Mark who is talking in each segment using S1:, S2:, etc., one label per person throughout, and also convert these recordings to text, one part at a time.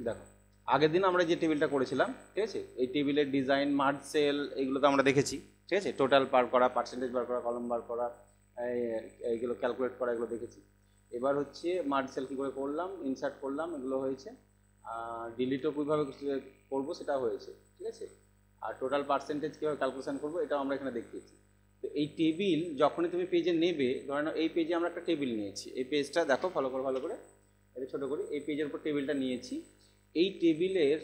S1: দেখো আগের দিন আমরা যে টেবিলটা করেছিলাম, ঠিক আছে, এই টেবিলের ডিজাইন, মার্জ সেল, এইগুলো তো আমরা দেখেছি, ঠিক আছে, টোটাল বার করা, পার্সেন্টেজ বার করা, কলম বার করা, এইগুলো ক্যালকুলেট করা, এগুলো দেখেছি। এবার হচ্ছে মার্জ সেল কী করে করলাম, ইনসার্ট করলাম, এগুলো হয়েছে। ডিলিটও কীভাবে করবো সেটা হয়েছে, ঠিক আছে। আর টোটাল পার্সেন্টেজ কীভাবে ক্যালকুলেশন করবো এটাও আমরা এখানে দেখিয়েছি। তো এই টেবিল যখনই তুমি পেজে নেবে, ধরে নাও এই পেজে আমরা একটা টেবিল নিয়েছি, এই পেজটা দেখো ভালো করে এটা ছোটো করি, এই পেজের উপর টেবিলটা নিয়েছি। এই টেবিলের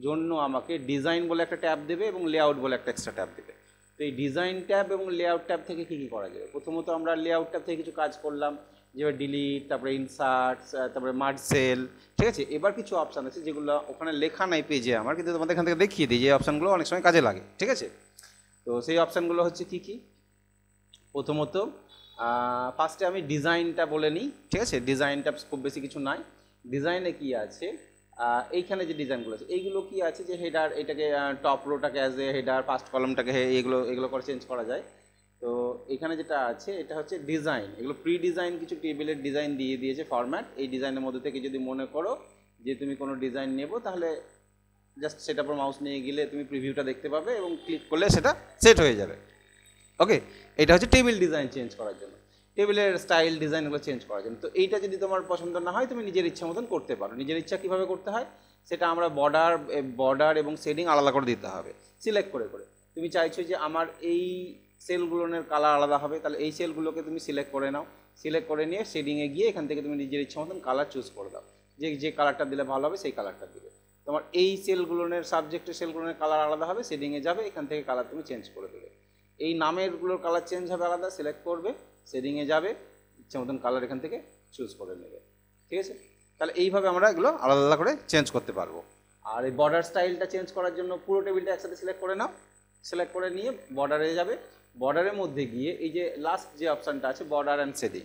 S1: জন্য আমাকে ডিজাইন বলে একটা ট্যাব দেবে এবং লেআউট বলে একটা এক্সট্রা ট্যাব দেবে। তো এই ডিজাইন ট্যাব এবং লেআউট ট্যাব থেকে কী কী করা যাবে? প্রথমত আমরা লেআউট ট্যাব থেকে কিছু কাজ করলাম, যেভাবে ডিলিট, তারপরে ইনসার্ট, তারপরে মার্জ সেল, ঠিক আছে। এবার কিছু অপশান আছে যেগুলো ওখানে লেখা নাই পেজে আমার, কিন্তু তোমাদের এখান থেকে দেখিয়ে দিই যে অপশানগুলো অনেক সময় কাজে লাগে, ঠিক আছে। তো সেই অপশানগুলো হচ্ছে কী কী? প্রথমত ফার্স্টে আমি ডিজাইনটা বলে নিই, ঠিক আছে। ডিজাইনটা খুব বেশি কিছু নাই। ডিজাইনে কি আছে, এইখানে যে ডিজাইনগুলো আছে এইগুলো কি আছে, যে হেডার, এটাকে টপ রোটাকে অ্যাজ এ হেডার, ফার্স্ট কলমটাকে এগুলো করে চেঞ্জ করা যায়। তো এখানে যেটা আছে এটা হচ্ছে ডিজাইন, এগুলো প্রি ডিজাইন কিছু টেবিলের ডিজাইন দিয়ে দিয়েছে ফরম্যাট। এই ডিজাইনের মধ্যে থেকে যদি মনে করো যে তুমি কোনো ডিজাইন নেবো, তাহলে জাস্ট সেটার উপর মাউস নিয়ে গেলে তুমি প্রিভিউটা দেখতে পাবে এবং ক্লিক করলে সেটা সেট হয়ে যাবে। ওকে, এটা হচ্ছে টেবিল ডিজাইন চেঞ্জ করার জন্য, টেবিলের স্টাইল ডিজাইনগুলো চেঞ্জ করার জন্য। তো এইটা যদি তোমার পছন্দ না হয় তুমি নিজের ইচ্ছা মতন করতে পারো। নিজের ইচ্ছা কীভাবে করতে হয় সেটা আমরা বর্ডার এবং শেডিং আলাদা করে দিতে হবে, সিলেক্ট করে করে। তুমি চাইছো যে আমার এই সেলগুলোর কালার আলাদা হবে, তাহলে এই সেলগুলোকে তুমি সিলেক্ট করে নাও। সিলেক্ট করে নিয়ে শেডিংয়ে গিয়ে এখান থেকে তুমি নিজের ইচ্ছা মতন কালার চুজ করে দাও, যে কালারটা দিলে ভালো হবে সেই কালারটা দিবে। তোমার এই সেলগুলোর সাবজেক্টের সেলগুলোর কালার আলাদা হবে, শেডিংয়ে যাবে, এখান থেকে কালার তুমি চেঞ্জ করে দেবে। এই নামেরগুলোর কালার চেঞ্জ হবে আলাদা, সিলেক্ট করবে, শেডিংয়ে যাবে, ইচ্ছা মতন কালার এখান থেকে চুজ করে নেবে, ঠিক আছে। তাহলে এইভাবে আমরা এগুলো আলাদা আলাদা করে চেঞ্জ করতে পারবো। আর এই বর্ডার স্টাইলটা চেঞ্জ করার জন্য পুরো টেবিলটা একসাথে সিলেক্ট করে নাও। সিলেক্ট করে নিয়ে বর্ডারে যাবে, বর্ডারের মধ্যে গিয়ে এই যে লাস্ট যে অপশানটা আছে বর্ডার অ্যান্ড শেডিং,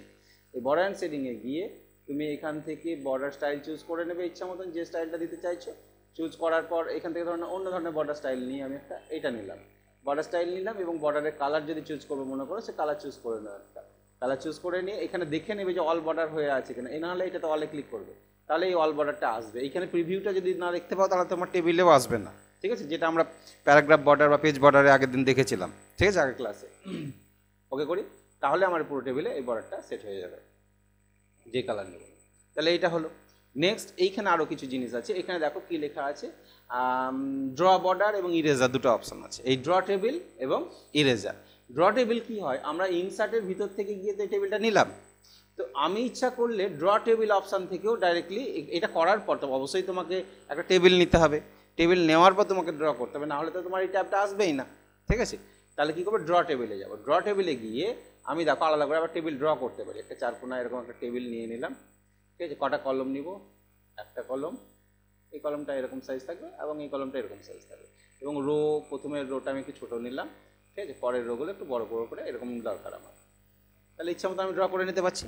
S1: এই বর্ডার অ্যান্ড শেডিংয়ে গিয়ে তুমি এখান থেকে বর্ডার স্টাইল চুজ করে নেবে ইচ্ছা মতন, যে স্টাইলটা দিতে চাইছো। চুজ করার পর এখান থেকে ধরনের অন্য ধরনের বর্ডার স্টাইল নিয়ে আমি এইটা নিলাম, বর্ডার স্টাইল নিলাম, এবং বর্ডারের কালার যদি চুজ করবো মনে করো, সে কালার চুজ করে নেবে। একটা কালার চুজ করে নিয়ে এখানে দেখে নেবে যে অল বর্ডার হয়ে আছে কিনা, এই না হলে এটা তো অলে ক্লিক করবে, তাহলে এই অল বর্ডারটা আসবে। এইখানে প্রিভিউটা যদি না দেখতে পাও তাহলে তোমার টেবিলেও আসবে না, ঠিক আছে, যেটা আমরা প্যারাগ্রাফ বর্ডার বা পেজ বর্ডারে আগের দিন দেখেছিলাম, ঠিক আছে, আগের ক্লাসে। ওকে করি, তাহলে আমার পুরো টেবিলে এই বর্ডারটা সেট হয়ে যাবে যে কালার নেব। তাহলে এইটা হলো। নেক্সট এইখানে আরও কিছু জিনিস আছে, এখানে দেখো কি লেখা আছে, ড্র বর্ডার এবং ইরেজার দুটো অপশান আছে, এই ড্র টেবিল এবং ইরেজার। ড্র টেবিল কি হয়, আমরা ইনসার্টের ভিতর থেকে গিয়ে তো এই টেবিলটা নিলাম, তো আমি ইচ্ছা করলে ড্র টেবিল অপশান থেকেও ডাইরেক্টলি এটা করার পর তো অবশ্যই তোমাকে একটা টেবিল নিতে হবে, টেবিল নেওয়ার পর তোমাকে ড্র করতে হবে, না হলে তো তোমার এই ট্যাবটা আসবেই না, ঠিক আছে। তাহলে কী করবো, ড্র টেবিলে যাবো। ড্র টেবিলে গিয়ে আমি দেখো আলাদা করে আবার টেবিল ড্র করতে পারি। একটা চারকোনা এরকম একটা টেবিল নিয়ে নিলাম, ঠিক আছে। কটা কলম নিব, একটা কলম, এই কলমটা এরকম সাইজ থাকবে এবং এই কলমটা এরকম সাইজ থাকবে, এবং রো, প্রথমের রোটা আমি একটু ছোটো নিলাম, ঠিক আছে, পরের রোগুলো একটু বড় বড় করে এরকম দরকার আমার। তাহলে ইচ্ছা মতো আমি ড্র করে নিতে পারছি।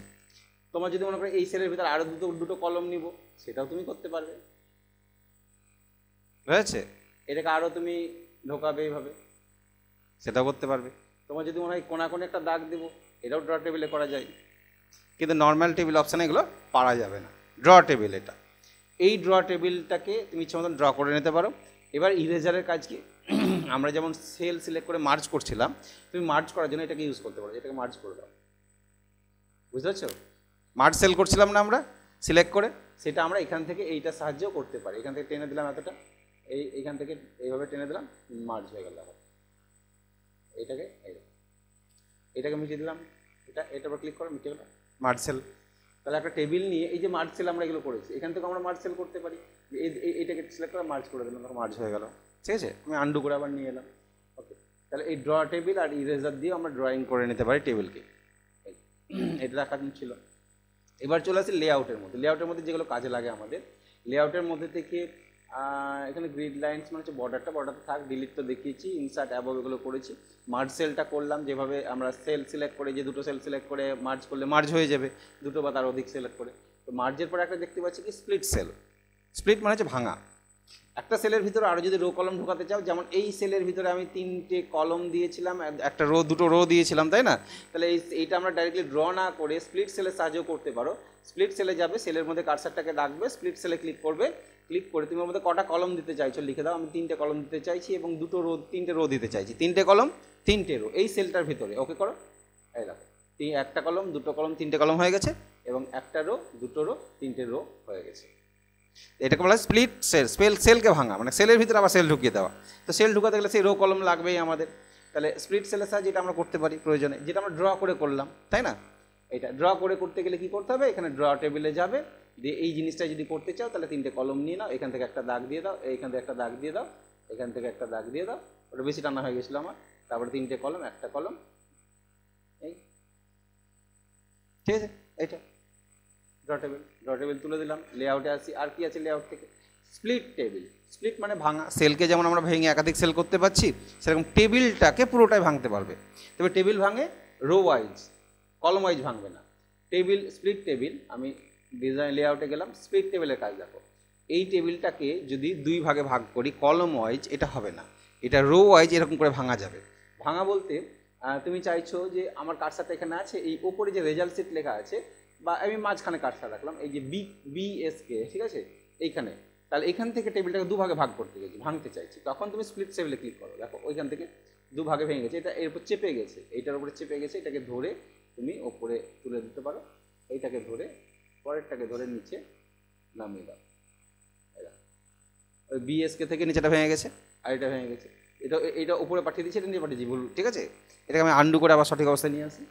S1: তোমার যদি মনে করো এই সেলের ভিতরে আরও দুটো কলম নিব, সেটাও তুমি করতে পারবে, হয়েছে। এটাকে আরও তুমি ঢোকাবে এইভাবে, সেটাও করতে পারবে। তোমার যদি মনে হয় কোনাকোনে একটা দাগ দেবো, এটাও ড্র টেবিলে করা যায়, কিন্তু নর্মাল টেবিল অপশানে এগুলো পারা যাবে না। ড্র টেবিল এটা, এই ড্র টেবিলটাকে তুমি ইচ্ছা মতন ড্র করে নিতে পারো। এবার ইরেজারের কাজ কি, আমরা যেমন সেল সিলেক্ট করে মার্জ করছিলাম, তুমি মার্জ করার জন্য এটাকে ইউজ করতে পারো, এটাকে মার্জ করে দাও, বুঝতে পারছো। মার্জ সেল করছিলাম না আমরা সিলেক্ট করে, সেটা আমরা এখান থেকে এইটার সাহায্যেও করতে পারি। এখান থেকে টেনে দিলাম এতটা, এইখান থেকে এইভাবে টেনে দিলাম, মার্জ হয়ে গেল। এইটাকে এটাকে মিটিয়ে দিলাম, এটার উপর ক্লিক করে মিটিয়ে গেল মার্জ সেল। তাহলে একটা টেবিল নিয়ে এই যে মার্জ সেল আমরা এগুলো করেছি, এখান থেকে আমরা মার্জ সেল করতে পারি। এইটাকে সিলেক্ট করে মার্জ করে দিলাম, মার্জ হয়ে গেল, ঠিক আছে। আমি আন্ডু করে আবার নিয়ে এলাম। ওকে, তাহলে এই ড্র টেবিল আর ইরেজার দিয়ে আমরা ড্রয়িং করে নিতে পারি টেবিলকে, এটা দেখার ছিল। এবার চলে আসি লেআউটের মধ্যে। লেআউটের মধ্যে যেগুলো কাজে লাগে আমাদের, লেআউটের মধ্যে থেকে এখানে গ্রিড লাইন্স মানে হচ্ছে বর্ডারটা থাক, ডিলিট তো দেখিয়েছি, ইনসার্ট অ্যাবভ এগুলো করেছি। মার্জ সেলটা করলাম, যেভাবে আমরা সেল সিলেক্ট করে, যে দুটো সেল সিলেক্ট করে মার্জ করলে মার্জ হয়ে যাবে, দুটো বা তার অধিক সিলেক্ট করে। তো মার্জের পরে একটা দেখতে পাচ্ছি কি স্প্লিট সেল। স্প্লিট মানে হচ্ছে ভাঙা। একটা সেলের ভিতরে আরও যদি রো কলম ঢোকাতে চাও, যেমন এই সেলের ভিতরে আমি 3টে কলম দিয়েছিলাম, একটা রো, 2টো রো দিয়েছিলাম, তাই না? তাহলে এইটা আমরা ডাইরেক্টলি ড্র না করে স্প্লিট সেলের সাহায্যেও করতে পারো। স্প্লিট সেলে যাবে, সেলের মধ্যে কার্সারটাকে রাখবে, স্প্লিট সেলে ক্লিক করবে, ক্লিক করে তুমি ওর মধ্যে কটা কলম দিতে চাইছো লিখে দাও। আমি 3টে কলম দিতে চাইছি এবং 3টে রো দিতে চাইছি। 3টে কলম 3টে রো এই সেলটার ভিতরে, ওকে করো। এই দেখো, একটা কলম, 2টো কলম, 3টে কলম হয়ে গেছে এবং একটা রো, 2টো রো, 3টে রো হয়ে গেছে। এটাকে বলা হয় স্প্লিট সেল। সেলকে ভাঙা মানে সেলের ভিতরে আবার সেল ঢুকিয়ে দেওয়া। তো সেল ঢুকাতে গেলে সেই রো কলম লাগবেই আমাদের। তাহলে স্প্লিট সেলের সাহায্যে যেটা আমরা করতে পারি প্রয়োজনে, যেটা আমরা ড্র করে করলাম, তাই না? এটা ড্র করে করতে গেলে কি করতে হবে, এখানে ড্র টেবিলে যাবে, দিয়ে এই জিনিসটা যদি করতে চাও তাহলে 3টে কলম নিয়ে নাও, এখান থেকে একটা দাগ দিয়ে দাও, এইখান থেকে একটা দাগ দিয়ে দাও, এখান থেকে একটা দাগ দিয়ে দাও, ওটা বেশি টানা হয়ে গেছিলো আমার। তারপরে 3টে কলম, একটা কলম, এই ঠিক আছে। এইটা ড্র টেবিল তুলে দিলাম। লেআউটে আসি, আর কি আছে লেআউট থেকে, স্প্লিট টেবিল। স্প্লিট মানে ভাঙা। সেলকে যেমন আমরা ভেঙে একাধিক সেল করতে পারছি, সেরকম টেবিলটাকে পুরোটাই ভাঙতে পারবে। তবে টেবিল ভাঙে রো ওয়াইজ, কলম ওয়াইজ ভাঙবে না। টেবিল, স্প্লিট টেবিল, আমি ডিজাইন লেআউটে গেলাম, স্প্লিট টেবিলের কাজ দেখো। এই টেবিলটাকে যদি 2 ভাগে ভাগ করি কলম ওয়াইজ, এটা হবে না, এটা রো ওয়াইজ এরকম করে ভাঙা যাবে। ভাঙা বলতে তুমি চাইছো যে আমার কার্সারটা এখানে আছে, এই ওপরে যে রেজাল্ট শিট লেখা আছে, বা আমি মাঝখানে কার্সার রাখলাম, এই যে BSK, ঠিক আছে, এইখানে। তাহলে এখান থেকে টেবিলটাকে 2 ভাগে ভাগ করতে গেছি, ভাঙতে চাইছি, তখন তুমি স্প্লিট টেবিলে ক্লিক করো। দেখো ওইখান থেকে 2 ভাগে ভেঙে গেছে, এটা এর উপর চেপে গেছে, এইটার উপরে চেপে গেছে, এটাকে ধরে তুমি ওপরে তুলে দিতে পারো, এইটাকে ধরে পরেরটাকে ধরে নিচে নামিয়ে দাও। ওই BSK থেকে নিচেটা ভেঙে গেছে, আর এটা ভেঙে গেছে, এটা উপরে পাঠিয়ে দিচ্ছি, এটা নিয়ে পাঠিয়েছি ভুল, ঠিক আছে। এটাকে আমি আন্ডু করে আবার সঠিক অবস্থায় নিয়ে আসি।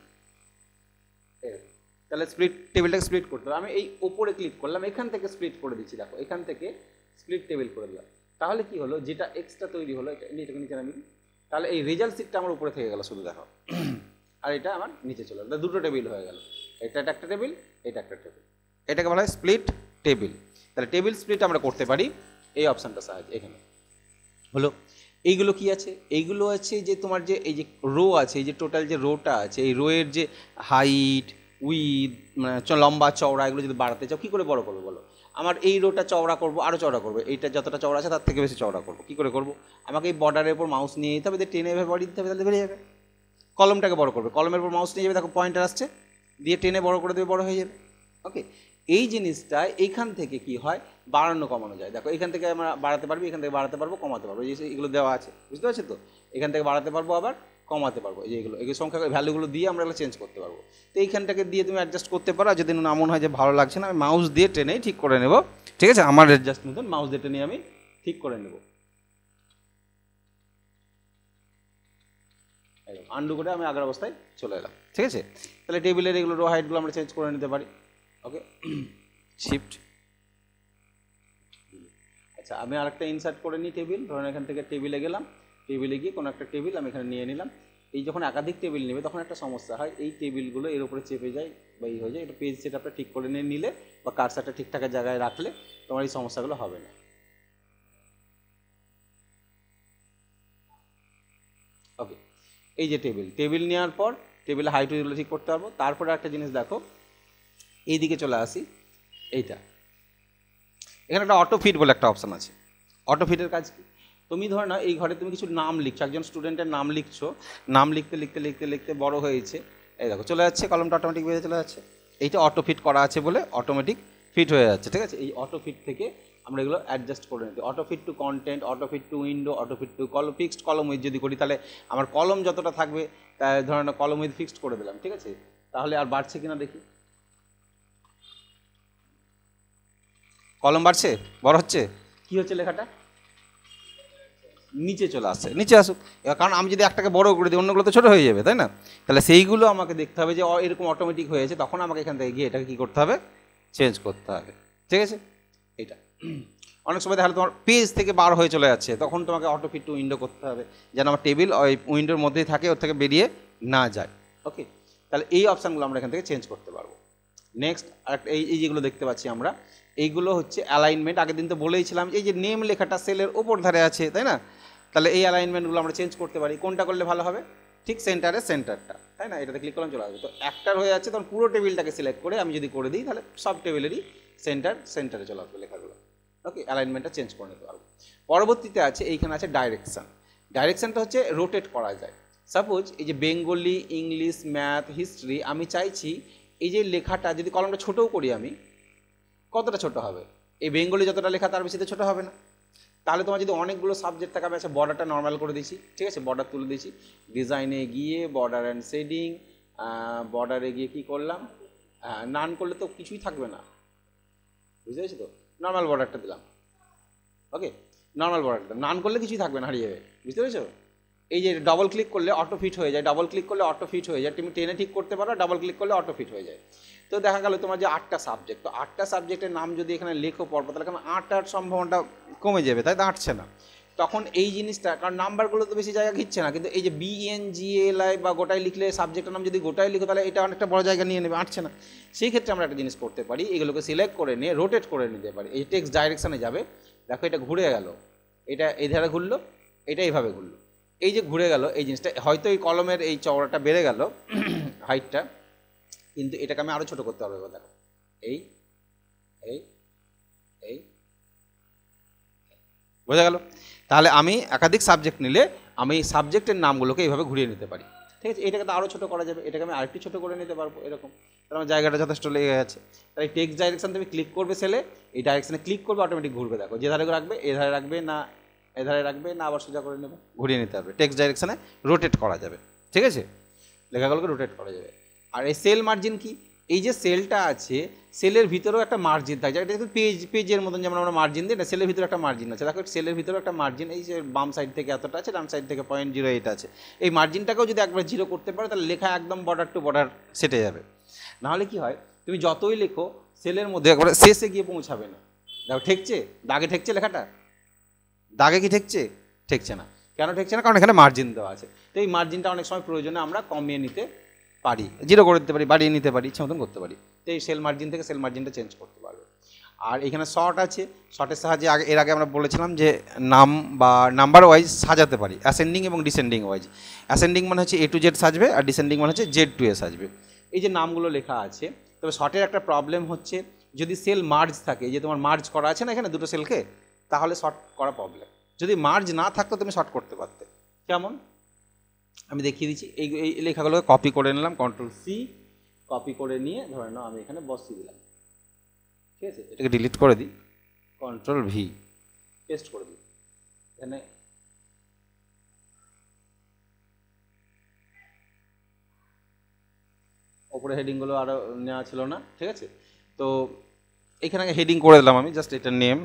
S1: তাহলে স্প্লিট টেবিলটাকে স্প্লিট করতে হবে। আমি এই ওপরে ক্লিক করলাম, এখান থেকে স্প্লিট করে দিচ্ছি, দেখো এখান থেকে স্প্লিট টেবিল করে দিলাম। তাহলে কি হলো, যেটা এক্সট্রা তৈরি হলো, এটাকে নিচে নামিয়ে, তাহলে এই রেজাল্ট শিটটা আমার উপরে থেকে গেল শুধু, দেখো, আর এটা আমার নিচে চলে গেল, 2টো টেবিল হয়ে গেল। এটা একটা টেবিল, এটা একটা টেবিল, এটাকে বলা হয় স্প্লিট টেবিল। তাহলে টেবিল স্প্লিট আমরা করতে পারি এই অপশানটার সাহায্যে। এখানে হলো এইগুলো কি আছে, এইগুলো আছে যে তোমার যে এই যে রো আছে, এই যে টোটাল যে রোটা আছে, এই রোয়ের যে হাইট, উইথ, মানে লম্বা চওড়া, এগুলো যদি বাড়াতে চাও কী করে বড় করবো বলো? আমার এই রোটা চওড়া করবো, আরও চওড়া করবো, এইটা যতটা চওড়া আছে তার থেকে বেশি চওড়া করবো, কী করে করবো? আমাকে এই বর্ডারের উপর মাউস নিয়ে যেতে হবে, টেনে এভাবে বাড়িয়ে দিতে হবে, তাহলে বেরিয়ে যাবে। কলমটাকে বড় করবে, কলমের উপর মাউস নিয়ে যাবে, দেখো পয়েন্টার আসছে, দিয়ে টেনে বড় করে দেবে, বড় হয়ে যাবে। ওকে, এই জিনিসটা এইখান থেকে কি হয়, বাড়ানো কমানো যায়। দেখো এখান থেকে আমরা বাড়াতে পারবো, এখান থেকে বাড়াতে পারবো, কমাতে পারবো, এই যে এগুলো দেওয়া আছে, বুঝতে পারছো তো? এখান থেকে বাড়াতে পারবো, আবার কমাতে পারবো, এই যে এগুলো সংখ্যা ভ্যালুগুলো দিয়ে আমরা এগুলো চেঞ্জ করতে পারবো। তো এইখানটাকে দিয়ে তুমি অ্যাডজাস্ট করতে পারো। যদি না মনে হয় যে ভালো লাগছে না, আমি মাউস দিয়ে টেনেই ঠিক করে নেব, ঠিক আছে, আমার অ্যাডজাস্ট মতন মাউস দিয়ে টেনে আমি ঠিক করে নেব। আন্ডু করে আমি আগের অবস্থায় চলে এলাম, ঠিক আছে। তাহলে টেবিলের এগুলো রো হাইটগুলো আমরা চেঞ্জ করে নিতে পারি। ওকে, শিফট। আচ্ছা, আমি আরেকটা ইনসার্ট করে নিই টেবিল। ধরুন এখান থেকে টেবিলে গেলাম, টেবিলে গিয়ে কোনো একটা টেবিল আমি এখানে নিয়ে নিলাম। এই যখন একাধিক টেবিল নেবে তখন একটা সমস্যা হয়, এই টেবিলগুলো এর উপরে চেপে যায় বা এই হয়ে যায়। এটা পেজ সেটআপটা ঠিক করে নিয়ে নিলে বা কার্সারটা ঠিকঠাক জায়গায় রাখলে তোমার এই সমস্যাগুলো হবে না। ওকে, এই যে টেবিল নেওয়ার পর টেবিলে হাইট উইথগুলো ঠিক করতে পারবো। তারপরে একটা জিনিস দেখো, এইদিকে চলে আসি, এইটা এখানে একটা অটো ফিট বলে একটা অপশান আছে। অটো ফিটের কাজ কি, তুমি ধরো না এই ঘরে তুমি কিছু নাম লিখছো, একজন স্টুডেন্টের নাম লিখছো, নাম লিখতে লিখতে লিখতে লিখতে বড় হয়েছে, এই দেখো চলে যাচ্ছে, কলমটা অটোমেটিক বেরিয়ে চলে যাচ্ছে। এইটা অটো ফিট করা আছে বলে অটোমেটিক ফিট হয়ে যাচ্ছে, ঠিক আছে। এই অটো ফিট থেকে আমরা এগুলো অ্যাডজাস্ট করে নিতে, auto fit to content, auto fit to window, auto fit to column, fixed column with যদি করি তাহলে আমার কলম যতটা থাকবে তাই ধরো না কলম উইথ ফিক্সড করে দিলাম, ঠিক আছে। তাহলে আর বাড়ছে কিনা দেখি, কলম বাড়ছে, বড় হচ্ছে, কি হচ্ছে লেখাটা নিচে চলে আসছে, নিচে আসুক। কারণ আমি যদি একটাকে বড় করে দিই অন্যগুলো তো ছোটো হয়ে যাবে, তাই না? তাহলে সেইগুলো আমাকে দেখতে হবে যে এরকম অটোমেটিক হয়েছে, তখন আমাকে এখান থেকে গিয়ে এটাকে কী করতে হবে, চেঞ্জ করতে হবে, ঠিক আছে। এটা অনেক সময় দেখা তোমার পেজ থেকে বার হয়ে চলে যাচ্ছে, তখন তোমাকে অটো ফিট টু উইন্ডো করতে হবে, যেন আমার টেবিল ওই উইন্ডোর মধ্যেই থাকে, ওর থেকে বেরিয়ে না যায়। ওকে, তাহলে এই অপশানগুলো আমরা এখান থেকে চেঞ্জ করতে পারবো। নেক্সট আরেকটা এই যেগুলো দেখতে পাচ্ছি আমরা, এইগুলো হচ্ছে অ্যালাইনমেন্ট। আগের দিন তো বলেইছিলাম এই যে নেম লেখাটা সেলের ওপর ধারে আছে, তাই না? তাহলে এই অ্যালাইনমেন্টগুলো আমরা চেঞ্জ করতে পারি। কোনটা করলে ভালো হবে, ঠিক সেন্টারে সেন্টারটা, তাই না? এটাতে ক্লিক করলাম চলে আসবে। তো একটার হয়ে যাচ্ছে, তখন পুরো টেবিলটাকে সিলেক্ট করে আমি যদি করে দিই তাহলে সব টেবিলেরই সেন্টারে চলে আসবে লেখাগুলো। ওকে, অ্যালাইনমেন্টটা চেঞ্জ করে নিতে পারবো। পরবর্তীতে আছে এইখানে আছে ডাইরেকশান। ডাইরেকশানটা হচ্ছে রোটেট করা যায়। সাপোজ এই যে বেঙ্গলি, ইংলিশ, ম্যাথ, হিস্ট্রি, আমি চাইছি এই যে লেখাটা যদি কলমটা ছোটও করি আমি, কতটা ছোট হবে? এই বেঙ্গলি যতটা লেখা তার বেশিতে ছোট হবে না? তাহলে তোমার যদি অনেকগুলো সাবজেক্ট থাকে, আমি আচ্ছা বর্ডারটা নর্মাল করে দিয়েছি, ঠিক আছে, বর্ডার তুলে দিয়েছি, ডিজাইনে গিয়ে বর্ডার অ্যান্ড শেডিং, বর্ডারে গিয়ে কী করলাম, নান করলে তো কিছুই থাকবে না, বুঝতে পেরেছি তো, নর্মাল বর্ডারটা দিলাম, ওকে, নর্মাল বর্ডারটা, নান করলে কিছুই থাকবে না, হারিয়ে যাবে, বুঝতে পেরেছো? এই যে ডবল ক্লিক করলে অটো ফিট হয়ে যায়, ডবল ক্লিক করলে অটো ফিট হয়ে যায়, তুমি টেনে ঠিক করতে পারো, ডাবল ক্লিক করলে অটো ফিট হয়ে যায়। তো দেখা গেল তোমার যে 8টা সাবজেক্ট, তো 8টা সাবজেক্টের নাম যদি এখানে লেখো পরপর, তাহলে কেন 8টার সম্ভাবনাটা কমে যাবে, তাই তো আঁটছে না। তখন এই জিনিসটা, কারণ নাম্বারগুলো তো বেশি জায়গা ঘিরছে না, কিন্তু এই যে BNGLI বা গোটায় লিখলে, সাবজেক্টের নাম যদি গোটায় লিখো, তাহলে এটা অনেকটা বড় জায়গা নিয়ে নেবে, আঁটছে না। সেই ক্ষেত্রে আমরা একটা জিনিস করতে পারি, এগুলোকে সিলেক্ট করে নিয়ে রোটেট করে নিতে পারি। এই টেক্সট ডাইরেকশানে যাবে, দেখো এটা ঘুরে গেল, এটা এই ধারে ঘুরলো, এটা এইভাবে ঘুরলো, এই যে ঘুরে গেল এই জিনিসটা, হয়তো এই কলমের এই চওড়াটা বেড়ে গেল হাইটটা, কিন্তু এটাকে আমি আরও ছোটো করতে পারবো। দেখো এই এই এই বোঝা গেল? তাহলে আমি একাধিক সাবজেক্ট নিলে আমি সাবজেক্টের নামগুলোকে এইভাবে ঘুরিয়ে নিতে পারি, ঠিক আছে। এটাকে তো আরও ছোটো করা যাবে, এটাকে আমি আরেকটু ছোটো করে নিতে পারবো, এরকম। তাহলে আমার জায়গাটা যথেষ্ট লেগে গেছে। তাই টেক্সট ডাইরেকশান তুমি ক্লিক করবে সেলে, এই ডাইরেকশানে ক্লিক করবে, অটোমেটিক ঘুরবে। দেখো যে ধারে রাখবে এ ধারে রাখবে না, এধারে রাখবে না, আবার সোজা করে নেবে, ঘুরিয়ে নিতে হবে। টেক্সট ডাইরেকশানে রোটেট করা যাবে, ঠিক আছে, লেখাগুলোকে রোটেট করা যাবে। আর এই সেল মার্জিন কি, এই যে সেলটা আছে, সেলের ভিতরেও একটা মার্জিন থাকে, এটা কিন্তু পেজের মতন যেমন আমরা মার্জিন দিই না, সেলের ভিতরে একটা মার্জিন আছে। দেখো সেলের ভিতরে একটা মার্জিন, এই যে বাম সাইড থেকে এতটা আছে, ডান সাইড থেকে 0.08 আছে। এই মার্জিনটাকেও যদি একবার 0 করতে পারো, তাহলে লেখা একদম বর্ডার টু বর্ডার সেটে যাবে। নাহলে কি হয়, তুমি যতই লেখো সেলের মধ্যে একবারে শেষে গিয়ে পৌঁছাবে না। দেখো ঠেকছে, দাগে ঠেকছে লেখাটা, দাগে কি ঠেকছে? ঠেকছে না। কেন ঠেকছে না? কারণ এখানে মার্জিন দেওয়া আছে। তো এই মার্জিনটা অনেক সময় প্রয়োজনে আমরা কমিয়ে নিতে পারি, 0 করে দিতে পারি, বাড়িয়ে নিতে পারি, ইচ্ছা মতন করতে পারি। তো এই সেল মার্জিন থেকে সেল মার্জিনটা চেঞ্জ করতে পারবে। আর এখানে শর্ট আছে, শর্টের সাহায্যে এর আগে আমরা বলেছিলাম যে নাম বা নাম্বার ওয়াইজ সাজাতে পারি, অ্যাসেন্ডিং এবং ডিসেন্ডিং ওয়াইজ। অ্যাসেন্ডিং মানে হচ্ছে A to Z সাজবে, আর ডিসেন্ডিং মানে হচ্ছে Z to A সাজবে। এই যে নামগুলো লেখা আছে, তবে শর্টের একটা প্রবলেম হচ্ছে, যদি সেল মার্জ থাকে, এই যে তোমার মার্জ করা আছে না এখানে দুটো সেলকে, তাহলে শর্ট করা প্রবলেম। যদি মার্জ না থাকতো তুমি শর্ট করতে পারতে। কেমন আমি দেখিয়ে দিচ্ছি। এই লেখাগুলোকে কপি করে নিলাম, Ctrl+C, কপি করে নিয়ে ধরে নাও আমি এখানে বসিয়ে দিলাম, ঠিক আছে। এটাকে ডিলিট করে দিই, Ctrl+V, পেস্ট করে দিই। এখানে ওপরে হেডিংগুলো আরও নেওয়া ছিল না, ঠিক আছে। তো এখানে হেডিং করে দিলাম আমি, জাস্ট এটা নেম,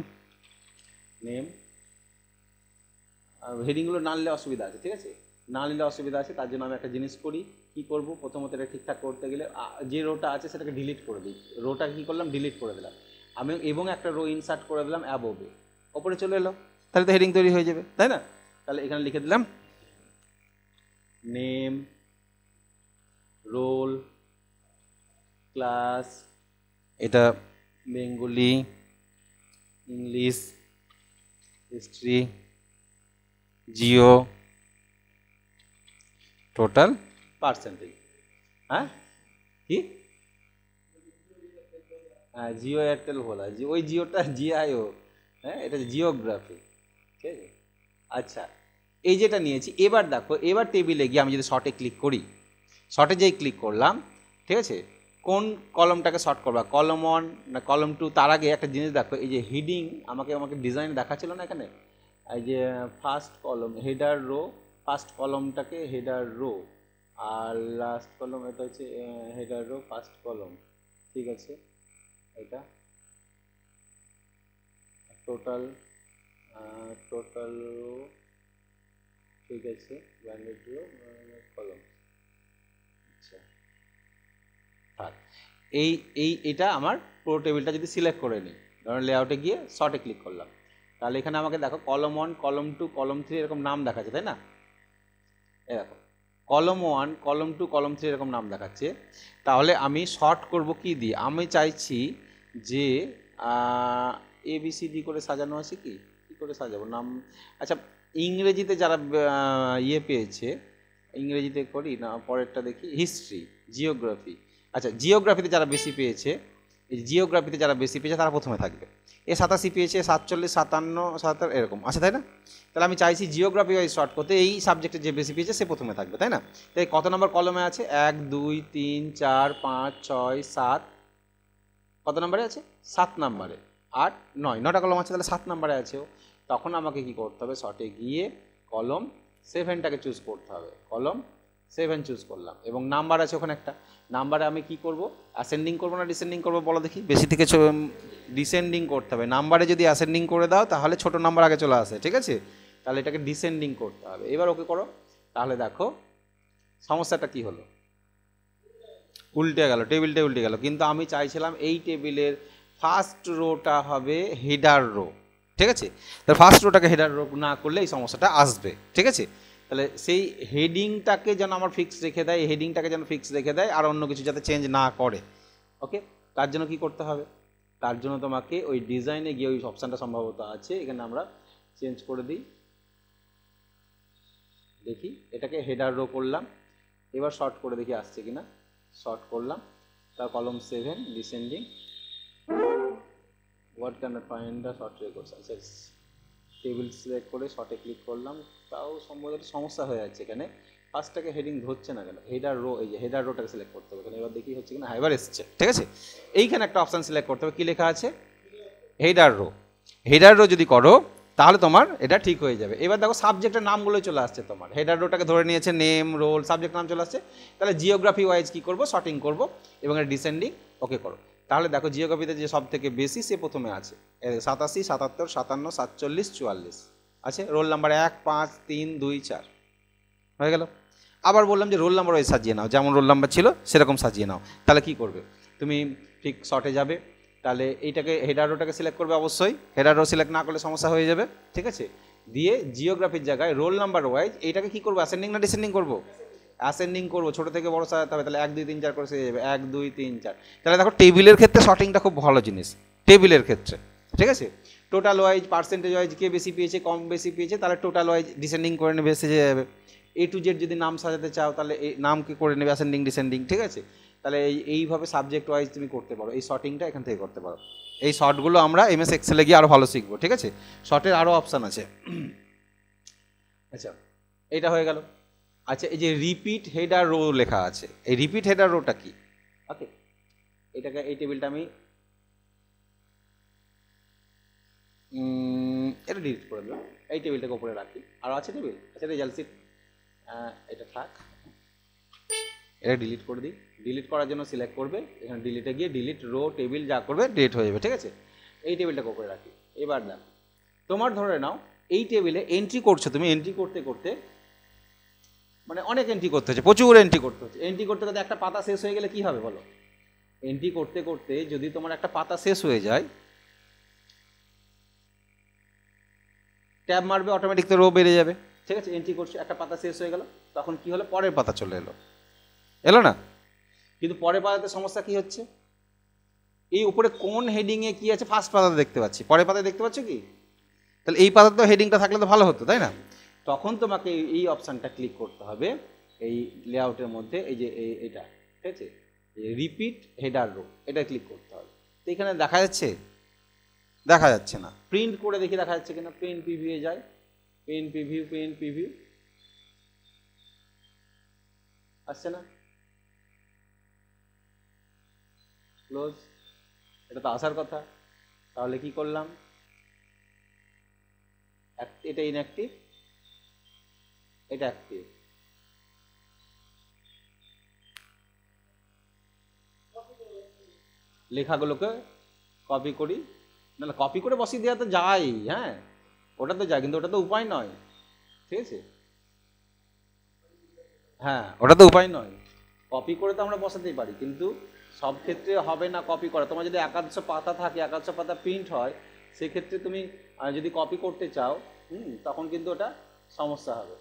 S1: হেডিংগুলো না নিলে অসুবিধা আছে, ঠিক আছে, না নিলে অসুবিধা আছে। তার জন্য আমি একটা জিনিস করি, কি করব, প্রথমত এটা ঠিকঠাক করতে গেলে যে রোটা আছে সেটাকে ডিলিট করে দিই। রোটা কী করলাম, ডিলিট করে দিলাম আমি, এবং একটা রো ইনসার্ট করে দিলাম অ্যাবোভে, ওপরে চলে এলো, তাহলে তো হেডিং তৈরি হয়ে যাবে, তাই না। তাহলে এখানে লিখে দিলাম নেম, রোল, ক্লাস, এটা Bengali, English, history, Jio, total percentage. হ্যাঁ কি, হ্যাঁ জিও এয়ারটেল বলা, ওই জিওটা জিআইও, হ্যাঁ এটা জিওগ্রাফি, ঠিক আছে। আচ্ছা এই যেটা নিয়েছি, এবার দেখো, এবার টেবিলে গিয়ে আমি যদি শর্টে ক্লিক করি, শর্টে যেই ক্লিক করলাম, ঠিক আছে, কোন কলমটাকে শর্ট করবা, কলম 1 না কলম 2, তার আগে একটা জিনিস দেখো, এই যে হেডিং আমাকে ডিজাইন দেখাচ্ছিল না এখানে, এই যে first column header row, first কলমটাকে হেডার রো, আর লাস্ট কলম এটা হচ্ছে হেডার রো ফার্স্ট কলম, ঠিক আছে। এটা টোটাল রো, ঠিক আছে, ব্র্যান্ডেড রো কলম, আচ্ছা থাক। এটা আমার পুরো টেবিলটা যদি সিলেক্ট করে নিই, ধরুন লেআউটে গিয়ে শর্টে ক্লিক করলাম, তাহলে এখানে আমাকে দেখো কলম 1, কলম 2, কলম 3 এরকম নাম দেখাচ্ছে, তাই না। এই দেখো কলম 1, কলম 2, কলম 3 এরকম নাম দেখাচ্ছে। তাহলে আমি শর্ট করব কি দিয়ে, আমি চাইছি যে ABCD করে সাজানো আছে, কি করে সাজাবো নাম। আচ্ছা ইংরেজিতে যারা ইয়ে পেয়েছে, ইংরেজিতে করি না, পরেরটা দেখি, হিস্ট্রি, জিওগ্রাফি। আচ্ছা জিওগ্রাফিতে যারা বেশি পেয়েছে, এই জিওগ্রাফিতে যারা বেশি পেয়েছে তারা প্রথমে থাকবে। এ 87 পেয়েছে, 47, 57, 77 এরকম আছে, তাই না? তাহলে আমি চাইছি জিওগ্রাফি ওয়াইজ শর্ট করতে, এই সাবজেক্টে যে বেশি পেয়েছে সে প্রথমে থাকবে, তাই না? তাই কত নম্বর কলমে আছে? 1 2 3 4 5 6 7, কত নম্বরে আছে? 7 নম্বরে। 8 9, 9টা কলম আছে, তাহলে 7 নম্বরে আছে ও। তখন আমাকে কি করতে হবে? শর্টে গিয়ে কলম 7টাকে চুজ করতে হবে। কলম 7 চুজ করলাম এবং নাম্বার আছে ওখানে একটা। নাম্বারে আমি কি করব? অ্যাসেন্ডিং করবো না ডিসেন্ডিং করবো বলো দেখি? বেশি থেকে ডিসেন্ডিং করতে হবে। নাম্বারে যদি অ্যাসেন্ডিং করে দাও তাহলে ছোট নাম্বার আগে চলে আসে, ঠিক আছে? তাহলে এটাকে ডিসেন্ডিং করতে হবে। এবার ওকে করো। তাহলে দেখো সমস্যাটা কি হলো, উল্টে গেল, টেবিলটা উল্টে গেল। কিন্তু আমি চাইছিলাম এই টেবিলের ফার্স্ট রোটা হবে হেডার রো, ঠিক আছে? তাহলে ফার্স্ট রোটাকে হেডার রো না করলে এই সমস্যাটা আসবে, ঠিক আছে? তাহলে সেই হেডিংটাকে যেন আমার ফিক্স রেখে দেয়, হেডিংটাকে যেন ফিক্স রেখে দেয়, আর অন্য কিছু যাতে চেঞ্জ না করে। ওকে, তার জন্য কি করতে হবে? তার জন্য তোমাকে ওই ডিজাইনে গিয়ে ওই অপশানটা সম্ভবত আছে, এখানে আমরা চেঞ্জ করে দিই। দেখি এটাকে হেডার রো করলাম। এবার শর্ট করে দেখি আসছে কিনা। শর্ট করলাম, তার কলম 7 descending. What can I find the short records? আচ্ছা, টেবিল সিলেক্ট করে শর্টে ক্লিক করলাম, তাও সম্ভবত সমস্যা হয়ে যাচ্ছে এখানে। ফার্স্টটাকে হেডিং ধরছে না কেন? হেডার রো, এই যে হেডার রোটাকে সিলেক্ট করতে হবে এখানে। এবার দেখি হচ্ছে কিনা। হ্যাঁ, এবার এসছে, ঠিক আছে? এইখানে একটা অপশান সিলেক্ট করতে হবে, কী লেখা আছে? Header rho. হেডার রো যদি করো তাহলে তোমার এটা ঠিক হয়ে যাবে। এবার দেখো সাবজেক্টের নামগুলোই চলে আসছে তোমার। হেডার রোটাকে ধরে নিয়েছে, নেম, রোল, সাবজেক্ট নাম চলে আসছে। তাহলে জিওগ্রাফি ওয়াইজ কী করবো? শর্টিং করবো এবং এটা ডিসেন্ডিং ওকে করো। তাহলে দেখো জিওগ্রাফিতে যে সব থেকে বেশি সে প্রথমে আছে, 87, 77, 57, 47, 44 আছে। রোল নাম্বার 1 5 3 2 4 হয়ে গেল। আবার বললাম যে রোল নাম্বার ওয়াইজ সাজিয়ে নাও, যেমন রোল নাম্বার ছিল সেরকম সাজিয়ে নাও। তাহলে কি করবে? তুমি ঠিক শর্টে যাবে, তাহলে এইটাকে হেডার রোটাকে সিলেক্ট করবে অবশ্যই। হেডার রো সিলেক্ট না করলে সমস্যা হয়ে যাবে, ঠিক আছে? দিয়ে জিওগ্রাফির জায়গায় রোল নাম্বার ওয়াইজ এইটাকে কী করবো? অ্যাসেন্ডিং না ডিসেন্ডিং করবো? অ্যাসেন্ডিং করবো, ছোটো থেকে বড়ো সাজাতে হবে। তাহলে 1 2 3 4 করে সেজে যাবে, 1 2 3 4। তাহলে দেখো টেবিলের ক্ষেত্রে শর্টিংটা খুব ভালো জিনিস, টেবিলের ক্ষেত্রে, ঠিক আছে? টোটাল ওয়াইজ, পার্সেন্টেজ ওয়াইজ কে বেশি পেয়েছে কম বেশি পেয়েছে, তাহলে টোটাল ওয়াইজ ডিসেন্ডিং করে নেবে, সেজে যাবে। A to Z যদি নাম সাজাতে চাও তাহলে এই নামকে করে নেবে অ্যাসেন্ডিং ডিসেন্ডিং, ঠিক আছে? তাহলে এইভাবে সাবজেক্ট ওয়াইজ তুমি করতে পারো। এই শর্টিংটা এখান থেকে করতে পারো। এই শর্টগুলো আমরা MS এক্সেলে গিয়ে আরও ভালো শিখবো, ঠিক আছে? শর্টের আরও অপশান আছে। আচ্ছা, এটা হয়ে গেল। আচ্ছা, এই যে রিপিট হেডার রো লেখা আছে, এই রিপিট হেডার রোটা কি? ওকে, এটাকে, এই টেবিলটা আমি এটা ডিলিট করে দিলাম। এই টেবিলটাকে উপরে রাখি। আরও আছে টেবিল? আচ্ছা, রেজাল্ট শিট, এটা থাক, এটা ডিলিট করে দিই। ডিলিট করার জন্য সিলেক্ট করবে, এখানে ডিলিটে গিয়ে ডিলিট রো টেবিল যা করবে ডিলিট হয়ে যাবে, ঠিক আছে? এই টেবিলটাকে উপরে রাখি। এবার দেখো, তোমার ধরে নাও এই টেবিলে এন্ট্রি করছো তুমি, এন্ট্রি করতে করতে মানে অনেক এন্ট্রি করতে হচ্ছে, প্রচুর এন্ট্রি করতে হচ্ছে। এন্ট্রি করতে করতে একটা পাতা শেষ হয়ে গেলে কি হবে বলো? এন্ট্রি করতে করতে যদি তোমার একটা পাতা শেষ হয়ে যায়, ট্যাব মারবে, অটোমেটিক তো রো বেড়ে যাবে, ঠিক আছে? এন্ট্রি করছো, একটা পাতা শেষ হয়ে গেল, তখন কি হলো? পরের পাতা চলে এলো না? কিন্তু পরের পাতাতে সমস্যা কি হচ্ছে? এই উপরে কোন হেডিংয়ে কি আছে ফার্স্ট পাতাতে দেখতে পাচ্ছি, পরের পাতায় দেখতে পাচ্ছ কি? তাহলে এই পাতাতে তো হেডিংটা থাকলে তো ভালো হতো, তাই না? তখন তোমাকে এই অপশানটা ক্লিক করতে হবে এই লেআউটের মধ্যে, এই যে এটা, ঠিক আছে? রিপিট হেডার রো, এটা ক্লিক করতে হবে। তো এখানে দেখা যাচ্ছে? দেখা যাচ্ছে না। প্রিন্ট করে দেখি দেখা যাচ্ছে কিনা। প্রিন্ট প্রিভিউ যায়, প্রিন্ট প্রিভিউ আসছে না। ক্লোজ, এটা তো আসার কথা। তাহলে কি করলাম? এটা ইনঅ্যাক্টিভ, এটা অ্যাক্টিভ। লেখাগুলোকে কপি করি, নাহলে কপি করে বসিয়ে দেওয়া তো যায়, হ্যাঁ ওটা তো যায়, কিন্তু ওটা তো উপায় নয়, ঠিক আছে? হ্যাঁ, ওটা তো উপায় নয়। কপি করে তো আমরা বসাতেই পারি, কিন্তু সব ক্ষেত্রে হবে না কপি করা। তোমার যদি একাদশ পাতা থাকে, একাদশ পাতা প্রিন্ট হয়, সেক্ষেত্রে তুমি যদি কপি করতে চাও, তখন কিন্তু ওটা সমস্যা হবে।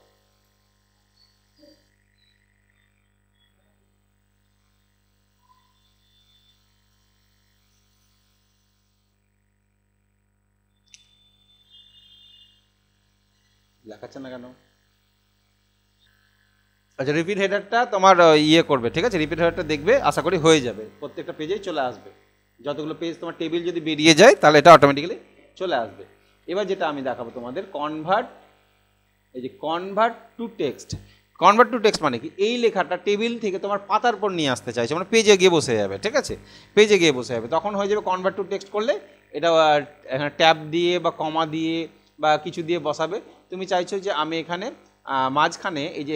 S1: দেখাচ্ছে না কেন? আচ্ছা, রিপিট হেডারটা তোমার ইয়ে করবে, ঠিক আছে? রিপিট হেডারটা দেখবে, আশা করি হয়ে যাবে, প্রত্যেকটা পেজেই চলে আসবে। যতগুলো পেজ তোমার টেবিল যদি বেরিয়ে যায় তাহলে এটা অটোমেটিক্যালি চলে আসবে। এবার যেটা আমি দেখাবো তোমাদের কনভার্ট, এই যে convert to text. Convert to text মানে কি, এই লেখাটা টেবিল থেকে তোমার পাতার পর নিয়ে আসতে চাইছে, মানে পেজে গিয়ে বসে যাবে, ঠিক আছে, পেজে গিয়ে বসে যাবে, তখন হয়ে যাবে কনভার্ট টু টেক্সট করলে এটা এখানে ট্যাব দিয়ে বা কমা দিয়ে বা কিছু দিয়ে বসাবে। তুমি চাইছো যে আমি এখানে মাঝখানে এই যে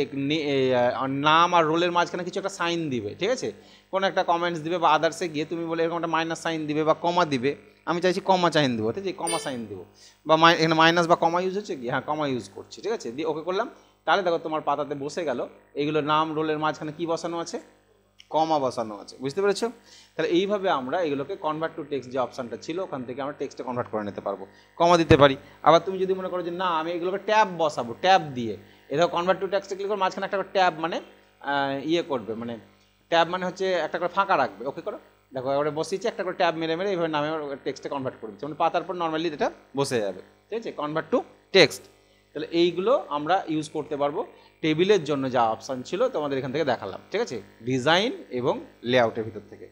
S1: নাম আর রোলের মাঝখানে কিছু একটা সাইন দিবে, ঠিক আছে, কোনো একটা কমেন্টস দিবে বা আদার্সে গিয়ে তুমি বলে এরকম একটা মাইনাস সাইন দিবে বা কমা দিবে, আমি চাইছি কমা সাইন দেবো, ঠিক আছে, কমা সাইন দেবো বা এখানে মাইনাস বা কমা ইউজ হচ্ছে কি, হ্যাঁ কমা ইউজ করছি, ঠিক আছে, দিয়ে ওকে করলাম। তাহলে দেখো তোমার পাতাতে বসে গেল, এইগুলো নাম রোলের মাঝখানে কি বসানো আছে, কমা বসানো আছে, বুঝতে পেরেছো? তাহলে এইভাবে আমরা এগুলোকে কনভার্ট টু টেক্সট যে অপশানটা ছিল ওখান থেকে আমরা টেক্সটে কনভার্ট করে নিতে পারবো, কমা দিতে পারি। আবার তুমি যদি মনে করো যে না আমি এগুলোকে ট্যাব বসাবো, ট্যাব দিয়ে এটাও কনভার্ট টু টেক্সটে ক্লিক করে মাঝখানে একটা করে ট্যাব মানে ইয়ে করবে, মানে ট্যাব মানে হচ্ছে একটা করে ফাঁকা রাখবে, ওকে করো, দেখো এবারে বসিয়েছি একটা করে ট্যাব মেরে মেরে এইভাবে নামে টেক্সটে কনভার্ট করে দিচ্ছে, মানে পাতার পর নর্মালি এটা বসে যাবে, ঠিক আছে, কনভার্ট টু টেক্সট। তাহলে এইগুলো আমরা ইউজ করতে পারবো টেবিলের জন্য যা অপশান ছিল তোমাদের এখান থেকে দেখালাম, ঠিক আছে, ডিজাইন এবং লেআউটের ভিতর থেকে।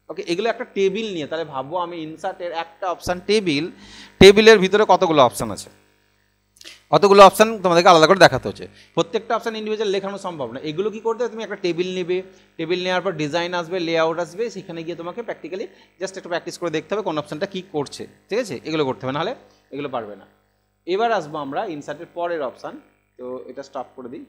S1: ওকে, এগুলো একটা টেবিল নিয়ে, তাহলে ভাববো আমি ইনসার্টের একটা অপশান টেবিল, টেবিলের ভিতরে কতগুলো অপশান আছে, কতগুলো অপশান তোমাদেরকে আলাদা করে দেখাতে হচ্ছে, প্রত্যেকটা অপশান ইন্ডিভিজুয়াল লেখানো সম্ভব না। এগুলো কি করতে হবে, তুমি একটা টেবিল নেবে, টেবিল নেওয়ার পর ডিজাইন আসবে, লেআউট আসবে, সেখানে গিয়ে তোমাকে প্র্যাকটিক্যালি জাস্ট একটু প্র্যাকটিস করে দেখতে হবে কোন অপশানটা কী করছে, ঠিক আছে, এগুলো করতে হবে, নাহলে এগুলো পারবে না। এবার আসবো আমরা ইনসার্টের পরের অপশান, তো এটা স্টপ করে দিই।